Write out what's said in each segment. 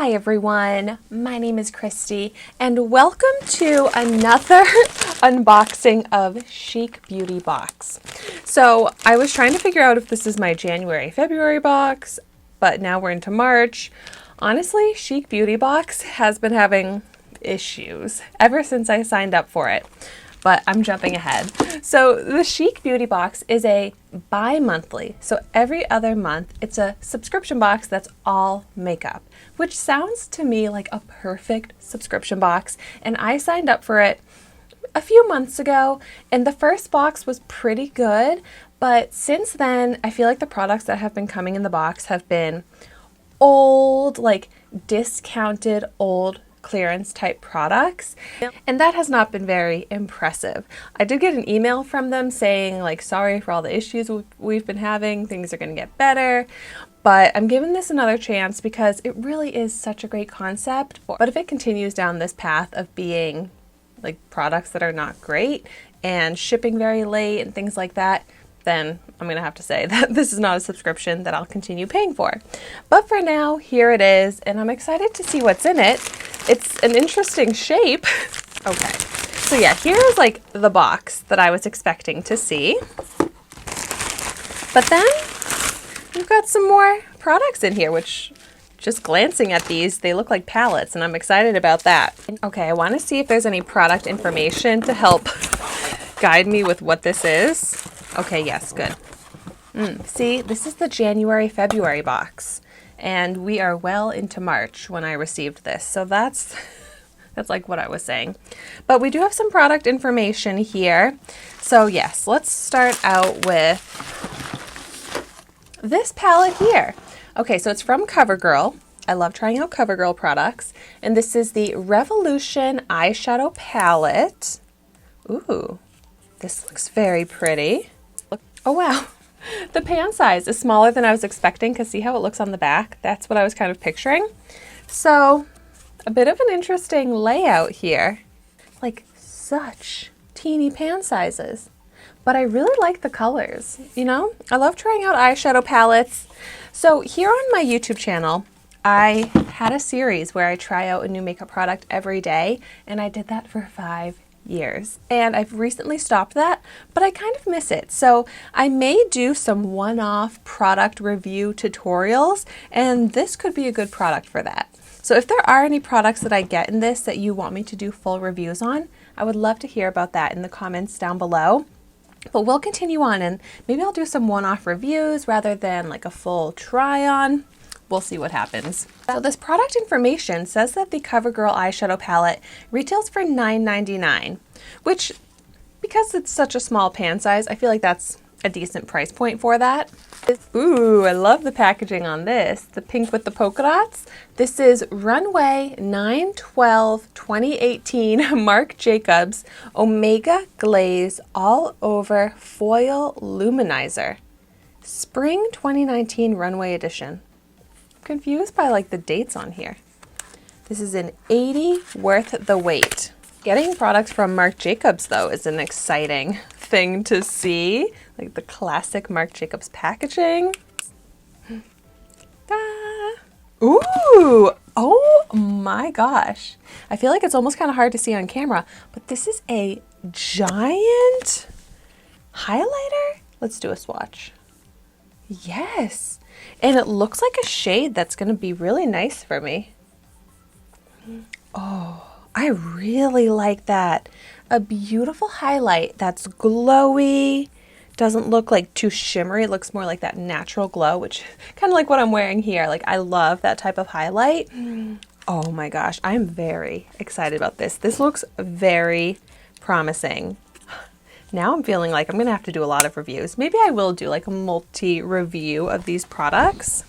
Hi everyone, my name is Christy and welcome to another unboxing of CHIC Beauty Box. So I was trying to figure out if this is my January, February box, but now we're into March. Honestly, CHIC Beauty Box has been having issues ever since I signed up for it, but I'm jumping ahead. So the CHIC Beauty Box is a bi-monthly, so every other month it's a subscription box that's all makeup, which sounds to me like a perfect subscription box, and I signed up for it a few months ago, and the first box was pretty good, but since then I feel like the products that have been coming in the box have been old, like discounted old clearance type products, and that has not been very impressive. I did get an email from them saying like, sorry for all the issues we've been having, things are going to get better, but I'm giving this another chance because it really is such a great concept. But if it continues down this path of being like products that are not great and shipping very late and things like that, then I'm gonna have to say that this is not a subscription that I'll continue paying for. But for now, here it is, and I'm excited to see what's in it. It's an interesting shape. Okay, so yeah, here's like the box that I was expecting to see. But then we've got some more products in here, which just glancing at these, they look like palettes, and I'm excited about that. Okay, I wanna see if there's any product information to help guide me with what this is. Okay, yes, good. See, this is the January, February box, and we are well into March when I received this. So that's like what I was saying. But we do have some product information here. So yes, let's start out with this palette here. Okay, so it's from CoverGirl. I love trying out CoverGirl products. And this is the Revolution eyeshadow palette. Ooh, this looks very pretty. Oh wow, the pan size is smaller than I was expecting because see how it looks on the back? That's what I was kind of picturing. So a bit of an interesting layout here, like such teeny pan sizes. But I really like the colors, you know? I love trying out eyeshadow palettes. So here on my YouTube channel, I had a series where I try out a new makeup product every day, and I did that for 5 years. And I've recently stopped that, but I kind of miss it. So I may do some one-off product review tutorials, and this could be a good product for that. So if there are any products that I get in this that you want me to do full reviews on, I would love to hear about that in the comments down below. But we'll continue on, and maybe I'll do some one-off reviews rather than like a full try-on. We'll see what happens. So this product information says that the CoverGirl eyeshadow palette retails for $9.99, which, because it's such a small pan size, I feel like that's a decent price point for that. Ooh, I love the packaging on this. The pink with the polka dots. This is Runway 9/12/2018 Marc Jacobs Omega Glaze All Over Foil Luminizer. Spring 2019 Runway Edition. Confused by like the dates on here. This is an 80 worth the wait. Getting products from Marc Jacobs though is an exciting thing to see. Like the classic Marc Jacobs packaging. Ah. Ooh, oh my gosh. I feel like it's almost kind of hard to see on camera, but this is a giant highlighter. Let's do a swatch. Yes. And it looks like a shade that's going to be really nice for me. Oh, I really like that. A beautiful highlight that's glowy. Doesn't look like too shimmery. It looks more like that natural glow, which kind of like what I'm wearing here. Like I love that type of highlight. Oh my gosh, I'm very excited about this. This looks very promising. Now I'm feeling like I'm gonna have to do a lot of reviews. Maybe I will do like a multi-review of these products.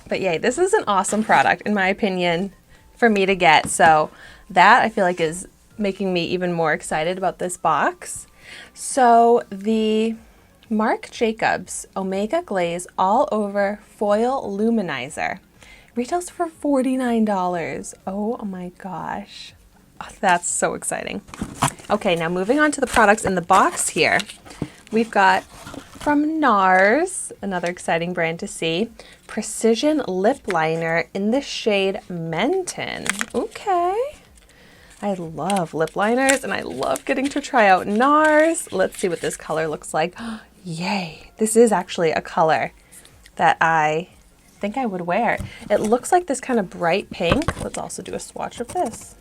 But yay, this is an awesome product in my opinion for me to get. So that I feel like is making me even more excited about this box. So the Marc Jacobs Omega Glaze All Over Foil Luminizer retails for $49. Oh my gosh. Oh, that's so exciting. Okay, now moving on to the products in the box here. We've got from NARS, another exciting brand to see. Precision Lip Liner in the shade Menton. Okay. I love lip liners and I love getting to try out NARS. Let's see what this color looks like. Yay. This is actually a color that I think I would wear. It looks like this kind of bright pink. Let's also do a swatch of this.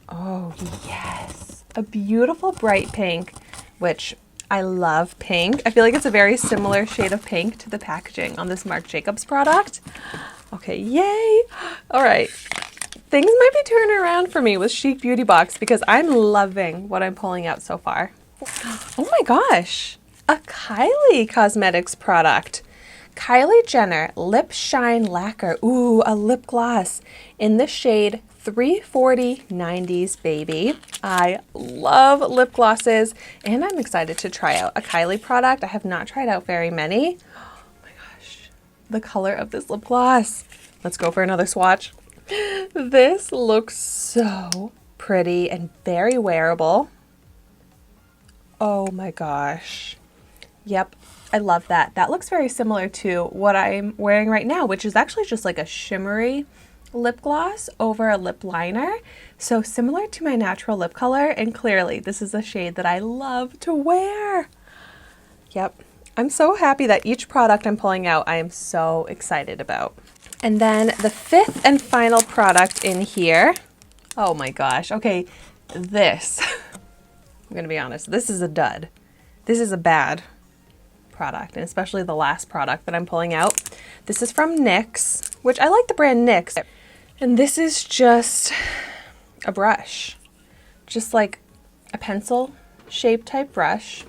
Oh, yes. A beautiful bright pink, which I love pink. I feel like it's a very similar shade of pink to the packaging on this Marc Jacobs product. Okay, yay. All right. Things might be turning around for me with CHIC Beauty Box because I'm loving what I'm pulling out so far. Oh my gosh, a Kylie Cosmetics product. Kylie Jenner Lip Shine Lacquer. Ooh, a lip gloss in the shade 340 90s Baby. I love lip glosses and I'm excited to try out a Kylie product. I have not tried out very many. Oh my gosh, the color of this lip gloss. Let's go for another swatch. This looks so pretty and very wearable. Oh my gosh. Yep, I love that. That looks very similar to what I'm wearing right now, which is actually just like a shimmery lip gloss over a lip liner. So similar to my natural lip color, and clearly this is a shade that I love to wear. Yep, I'm so happy that each product I'm pulling out, I am so excited about. And then the fifth and final product in here. Oh my gosh. Okay, this, I'm gonna be honest, this is a dud. This is a bad product, and especially the last product that I'm pulling out. This is from NYX, which I like the brand NYX. And this is just a brush, just like a pencil shape type brush,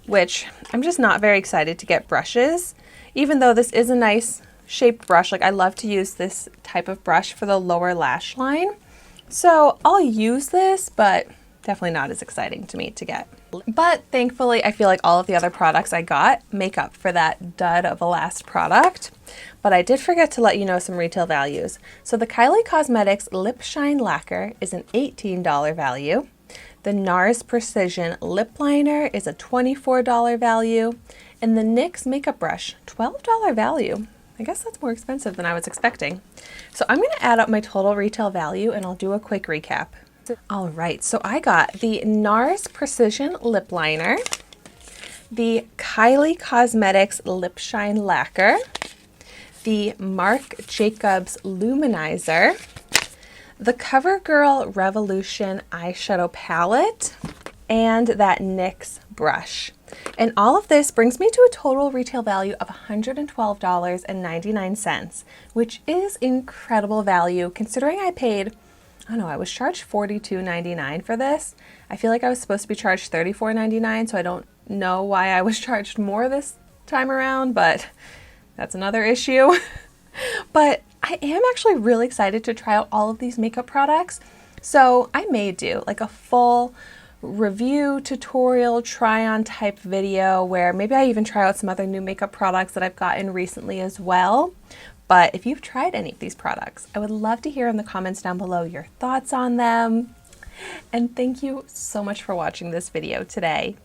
which I'm just not very excited to get brushes, even though this is a nice shaped brush. Like I love to use this type of brush for the lower lash line. So I'll use this, but definitely not as exciting to me to get. But thankfully, I feel like all of the other products I got make up for that dud of a last product. But I did forget to let you know some retail values. So the Kylie Cosmetics Lip Shine Lacquer is an $18 value. The NARS Precision Lip Liner is a $24 value. And the NYX Makeup Brush, $12 value. I guess that's more expensive than I was expecting. So I'm gonna add up my total retail value and I'll do a quick recap. All right, so I got the NARS Precision Lip Liner, the Kylie Cosmetics Lip Shine Lacquer, the Marc Jacobs Luminizer, the CoverGirl Revolution Eyeshadow Palette, and that NYX brush. And all of this brings me to a total retail value of $112.99, which is incredible value considering I paid, I don't know, I was charged $42.99 for this. I feel like I was supposed to be charged $34.99, so I don't know why I was charged more this time around, but that's another issue. But I am actually really excited to try out all of these makeup products. So I may do like a full review, tutorial, try on type video where maybe I even try out some other new makeup products that I've gotten recently as well. But if you've tried any of these products, I would love to hear in the comments down below your thoughts on them. And thank you so much for watching this video today.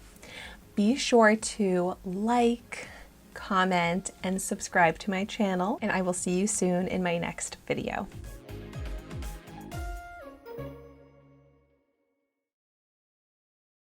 Be sure to like, comment, and subscribe to my channel, and I will see you soon in my next video.